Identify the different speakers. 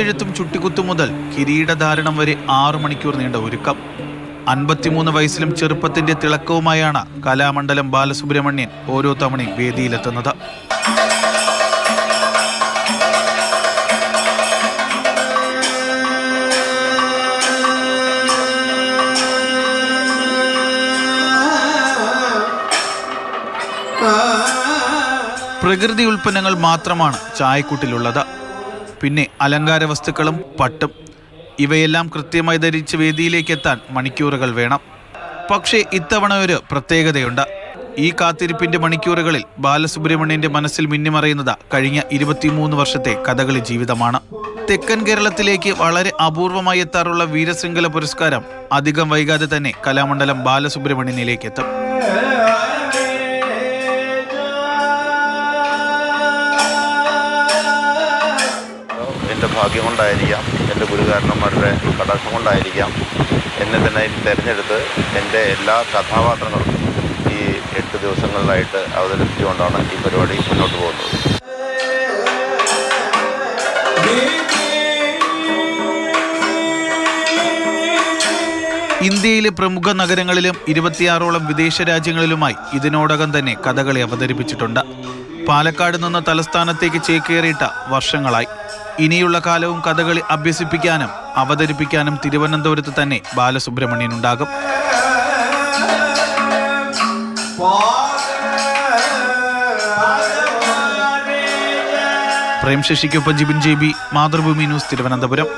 Speaker 1: കുത്തെഴുത്തും ചുട്ടിക്കുത്തും മുതൽ കിരീടധാരണം വരെ 6 മണിക്കൂർ നീണ്ട ഒരുക്കം. 53 വയസ്സിലും ചെറുപ്പത്തിന്റെ തിളക്കവുമായാണ് കലാമണ്ഡലം ബാലസുബ്രഹ്മണ്യൻ ഓരോ തവണയും വേദിയിലെത്തുന്നത്. പ്രകൃതി ഉൽപ്പന്നങ്ങൾ മാത്രമാണ് ചായക്കൂട്ടിലുള്ളത്. പിന്നെ അലങ്കാര വസ്തുക്കളും പട്ടും. ഇവയെല്ലാം കൃത്യമായി ധരിച്ച് വേദിയിലേക്ക് എത്താൻ മണിക്കൂറുകൾ വേണം. പക്ഷേ ഇത്തവണ ഒരു പ്രത്യേകതയുണ്ട്. ഈ കാത്തിരിപ്പിന്റെ മണിക്കൂറുകളിൽ ബാലസുബ്രഹ്മണ്യന്റെ മനസ്സിൽ മിന്നിമറയുന്നത് കഴിഞ്ഞ 23 വർഷത്തെ കഥകളി ജീവിതമാണ്. തെക്കൻ കേരളത്തിലേക്ക് വളരെ അപൂർവമായി എത്താറുള്ള വീരശൃംഖല പുരസ്കാരം അധികം വൈകാതെ തന്നെ കലാമണ്ഡലം ബാലസുബ്രഹ്മണ്യനിലേക്ക് എത്തും.
Speaker 2: എൻ്റെ ഭാഗ്യം കൊണ്ടായിരിക്കാം, എൻ്റെ ഗുരുകാരണന്മാരുടെ കടാക്ഷം കൊണ്ടായിരിക്കാം എന്നെ തന്നെ തിരഞ്ഞെടുത്ത് എൻ്റെ എല്ലാ കഥാപാത്രങ്ങളും ഈ 8 ദിവസങ്ങളിലായിട്ട് അവതരിപ്പിച്ചുകൊണ്ടാണ് ഈ പരിപാടി മുന്നോട്ട് പോകുന്നത്.
Speaker 1: ഇന്ത്യയിലെ പ്രമുഖ നഗരങ്ങളിലും 26ഓളം വിദേശ രാജ്യങ്ങളിലുമായി ഇതിനോടകം തന്നെ കഥകളി അവതരിപ്പിച്ചിട്ടുണ്ട്. പാലക്കാട് നിന്ന് തലസ്ഥാനത്തേക്ക് ചേക്കേറിയിട്ട് വർഷങ്ങളായി. ഇനിയുള്ള കാലവും കഥകളി അഭ്യസിപ്പിക്കാനും അവതരിപ്പിക്കാനും തിരുവനന്തപുരത്ത് തന്നെ ബാലസുബ്രഹ്മണ്യനുണ്ടാകും. പ്രേം ശശിക്കൊപ്പം ജിബിൻ JB, മാതൃഭൂമി ന്യൂസ്, തിരുവനന്തപുരം.